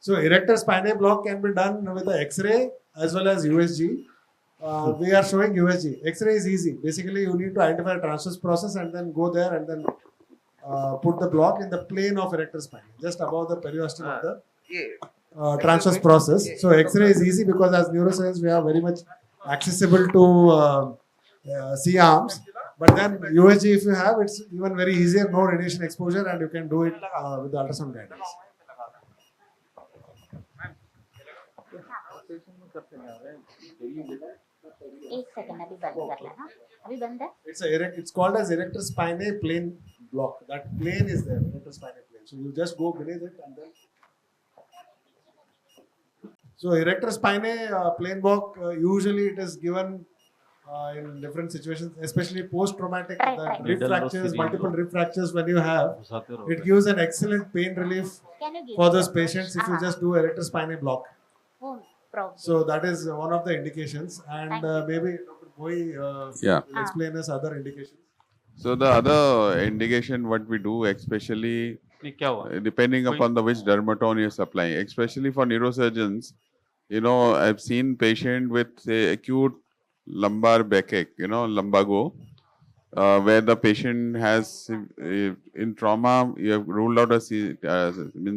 So erector spinae block can be done with the X-ray as well as USG. We are showing USG. X-ray is easy. Basically, you need to identify a transverse process and then go there and then put the block in the plane of erector spinae, just above the periosteum of the transverse process. So X-ray is easy because as neuroscience we are very much accessible to C-arms. But then USG, if you have, it's even very easier, no radiation exposure, and you can do it with the ultrasound guidance. एक second अभी बंद कर लेना अभी बंद है It's called as Erector Spinae Plane Block. That plane is there, Erector Spinae Plane. So you just go beneath it and then. So Erector Spinae Plane Block, usually it is given in different situations, especially post-traumatic rib fractures, multiple rib fractures when you have. It gives an excellent pain relief for those patients if you just do Erector Spinae Block. So that is one of the indications, and maybe Dr. Bhoi will explain us other indications. So the other indication what we do, especially depending upon the which dermatome you're supplying, especially for neurosurgeons, you know, I've seen patient with say acute lumbar backache, you know, lumbago, where the patient has in trauma, you have ruled out a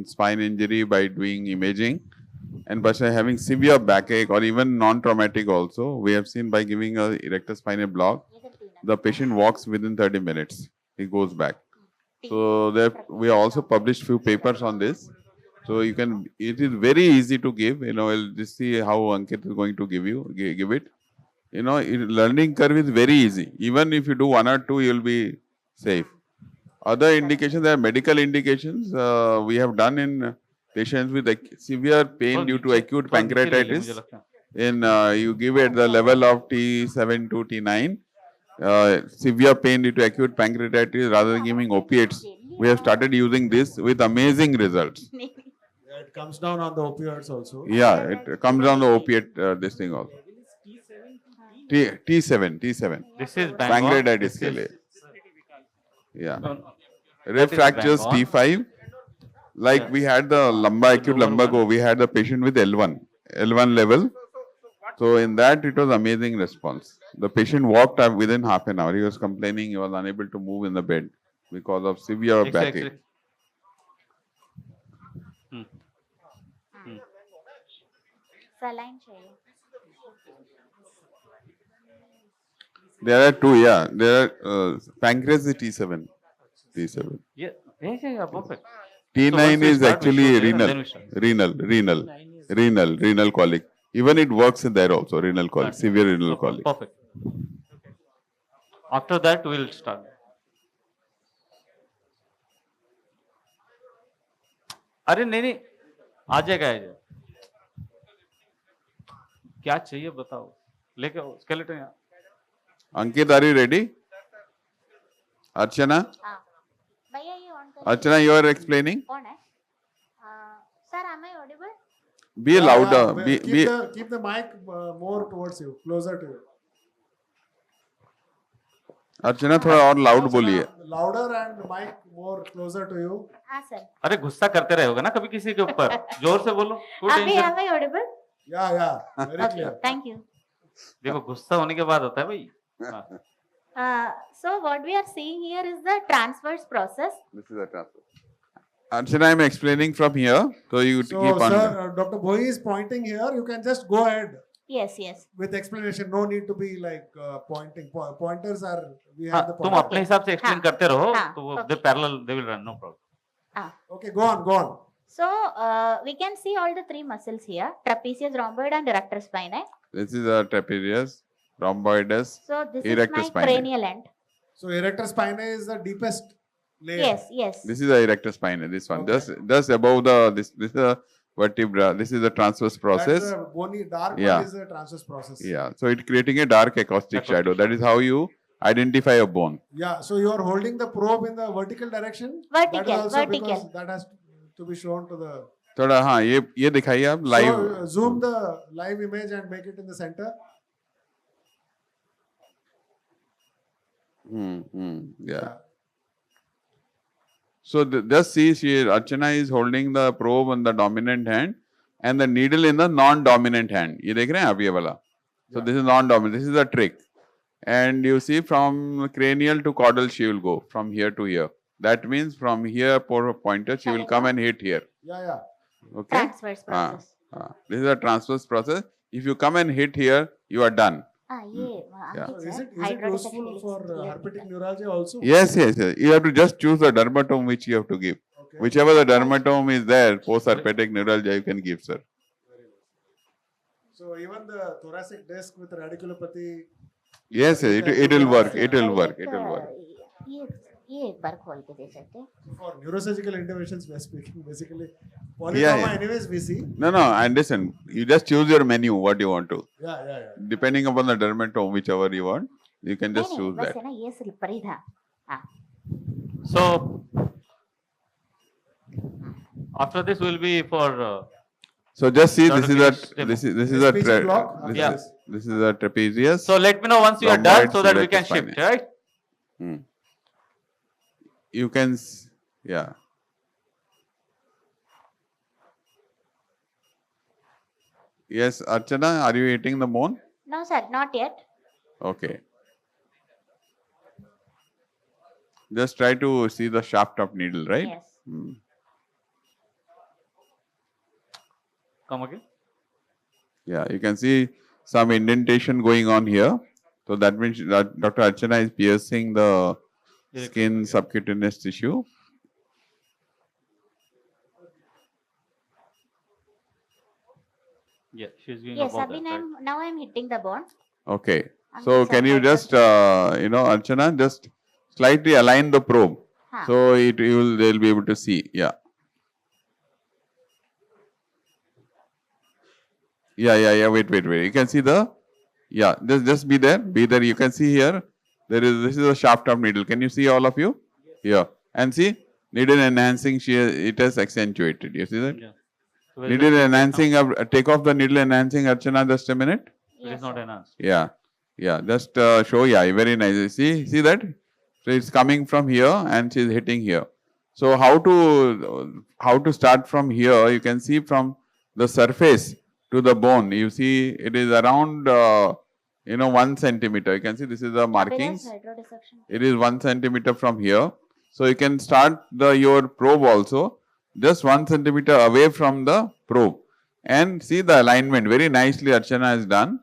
spine injury by doing imaging. And by having severe backache or even non-traumatic also, we have seen by giving a erector spinae block, the patient walks within 30 minutes. He goes back. So there, we also published few papers on this. So you can, it is very easy to give. You know, we'll just see how Ankit is going to give it. You know, learning curve is very easy. Even if you do one or two, you'll be safe. Other indications, there are medical indications we have done in patients with severe pain due to acute pancreatitis. In you give it the level of T7 to T9. Severe pain due to acute pancreatitis rather than giving opiates. We have started using this with amazing results. Yeah, it comes down on the opioids also. Yeah, it comes down the opiate this thing also. T7. This is pancreatitis. Yeah. Rib fractures T5. Like we had the acute lumbago, we had the patient with L1 level. So in that it was amazing response. The patient walked up within half an hour. He was complaining he was unable to move in the bed because of severe backache. saline चाहिए There are two, yeah. There are pancreas is T7. Yeah, perfect. T9 is actually renal colic. Even it works in there also, renal colic, severe renal colic. Perfect. After that, we'll start. अरे नहीं आ जाएगा क्या चाहिए बताओ लेके आओ skeleton यहाँ Ankit, are you ready? Archana? भैया ये ऑन कर Archana, you are explaining? कौन है sir am I audible Be louder. Keep the mic more towards you, closer to you. अर्चना थोड़ा और लाउड बोलिए. Louder and mic more closer to you. हाँ sir अरे गुस्सा करते रहे होगा ना कभी किसी के ऊपर जोर से बोलो अभी am I audible Yeah, very clear. thank you देखो गुस्सा होने के बाद होता है भाई so what we are seeing here is the transverse process This is a transfer. Archana, I am explaining from here, so you So, keep on. sir, Dr. Bhoi is pointing here. You can just go ahead yes with explanation. No need to be like pointing. Pointers are we have the तुम pointer. अपने हिसाब से explain करते रहो हाँ, तो वो okay. They parallel they will run no problem Okay, go on. so we can see all the three muscles here trapezius rhomboid and erector spinae This is a trapezius, rhomboidus, so this erector is my spinae. cranial end So erector spinae is the deepest layer. yes This is the erector spinae. This one, Okay. just above the this is a vertebra. This is the transverse process. That's the bony dark Yeah. one is the transverse process. Yeah, so it's creating a dark acoustic shadow. That is how you identify a bone. Yeah. So you are holding the probe in the vertical direction. Vertical, That is also vertical. because that has to be shown to the. थोड़ा हाँ ये दिखाइए आप live. So zoom the live image and make it in the center. Yeah. So just see, Archana is holding the probe on the dominant hand and the needle in the non-dominant hand. You देख रहे हैं आप ये वाला? So this is non-dominant. This is the trick. And you see from cranial to caudal she will go from here to here. That means from here pointer she will come and hit here. Yeah. Okay. Transverse process. This is a transverse process. If you come and hit here, you are done. So is it useful for herpetic neuralgia also? Yes. You have to just choose the dermatome which you have to give. Okay. Whichever the dermatome is there, post-herpetic neuralgia you can give, sir. So even the thoracic disc with radiculopathy. Yes, it will work. It will work. ये एक बार खोल के दे सकते हैं. For neurosurgical interventions, we are speaking basically. Polytrauma, anyways, we see. No, and listen, you just choose your menu, what you want to. Yeah. Depending upon the dermatome, whichever you want, you can just choose that. बस है ना ये slipper ही था. So after this will be for. So just see, this is a ESP block. this is a trapezius. So let me know once you are Rhomboid done so that we can Erector shift, Spinae. right? You can, yeah. Yes, Archana, are you hitting the bone? No sir, not yet. Okay. Just try to see the shaft of needle, right? Yes. Come again. Yeah, you can see some indentation going on here. So that means that Dr. Archana is piercing the skin subcutaneous tissue. Yeah, she's doing Yes, about Abhin, that, right? now I'm hitting the bone. Okay. I'm So just can you like just, Archana, just slightly align the probe. Huh. So they'll be able to see. Yeah. Yeah. Wait. You can see just be there. You can see here. This is a shaft of needle. Can you see all of you? Yeah. And see, needle enhancing, it has accentuated. You see that? Yeah. So where is Needle the- enhancing, take off the needle enhancing, Archana, just a minute. It Yes, is not sir. enhanced. Yeah. Just show. Yeah, very nice. See that? So it's coming from here and she's hitting here. So how to start from here? You can see from the surface to the bone. You see it is around 1 centimeter. You can see this is the markings. Hydrodissection. It is 1 centimeter from here. So you can start your probe also just 1 centimeter away from the probe and see the alignment. Very nicely Archana has done.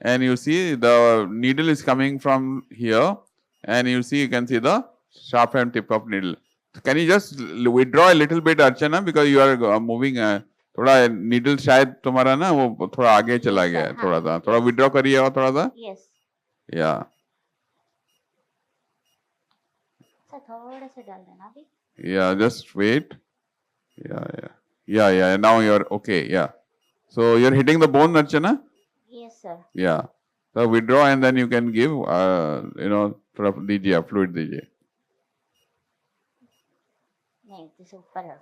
And you see the needle is coming from here and you can see the sharp end tip of needle. Can you just withdraw a little bit, Archana, because you are moving थोड़ा needle शायद तुम्हारा ना वो थोड़ा आगे चला गया है थोड़ा सा थोड़ा withdraw करिएगा थोड़ा सा. Yes. Yeah. सर थोड़ा सा डाल देना अभी. Yeah, just wait. Yeah. Now you're okay. Yeah. So you're hitting the bone, Archana? Yes sir. Yeah. So withdraw and then you can give, थोड़ा दीजिए, fluid दीजिए. नहीं इसे ऊपर है.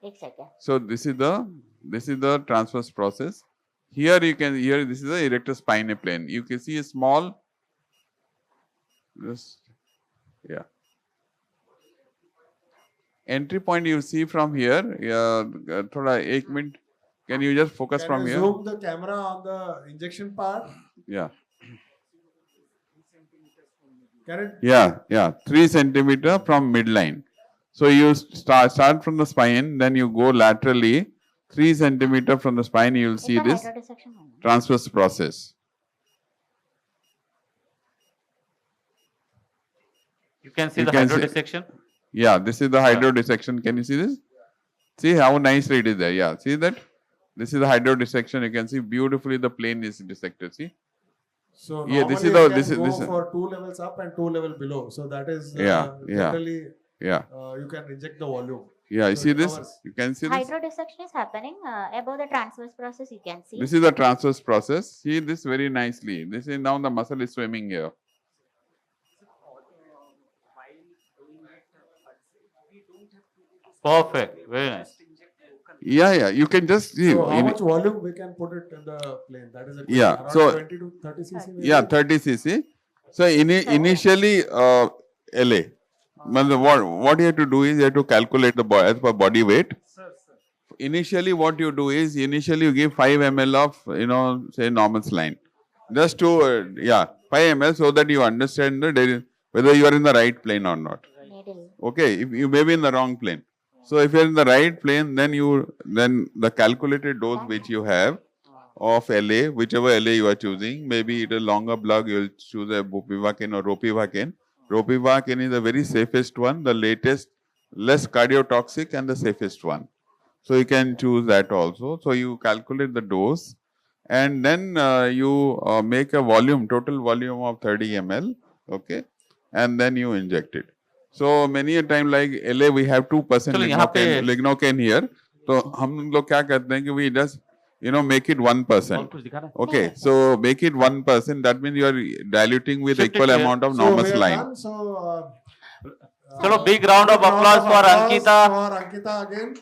एक second. So this is the transverse process. Here this is the erector spinae plane. You can see a small, entry point you see from here. थोड़ा 1 minute. Can you just focus from here? Zoom the camera on the injection part. Yeah. Can it? Yeah. 3 centimeter from midline. So you start from the spine, then you go laterally 3 centimeter from the spine. You will see this transverse process. You can see You the can see- hydrodissection. Yeah, this is the hydrodissection. Can you see this? See how nicely it is there. Yeah, see that? This is the hydrodissection. You can see beautifully the plane is dissected. See? So Yeah, this is normally the- you can this go is- for 2 levels up and 2 levels below. So that is Yeah. generally Yeah. you can inject the volume. Yeah, you So see it this? covers. You can see this? Hydrodissection is happening above the transverse process. You can see. This is the transverse process. See this very nicely. This is now the muscle is swimming here. Perfect. Very nice. Yeah. You can just see. So how much volume we can put it in the plane? That is a question. Yeah, Around so- 20 to 30 cc. Maybe? Yeah, 30 cc. So initially LA. What you have to do is you have to calculate the as per body weight. Initially, what you do is you give 5 ml of say normal saline, just to 5 ml, so that you understand whether you are in the right plane or not. Needle. Okay, if you may be in the wrong plane. So if you are in the right plane, then the calculated dose which you have of LA, whichever LA you are choosing, maybe it is longer block, you will choose a bupivacaine or ropivacaine. Ropivacaine is the very safest one, the latest, less cardiotoxic and the safest one. So you can choose that also. So you calculate the dose, and then you make a total volume of 30 ml, okay, and then you inject it. So many a time, like LA, we have 2% lignocaine here. So हम लोग क्या करते हैं कि we just make it 1%. Okay, so make it 1%. That means you are diluting with equal amount of normal saline. So Chalo, big round of applause for Ankita. For Ankita again.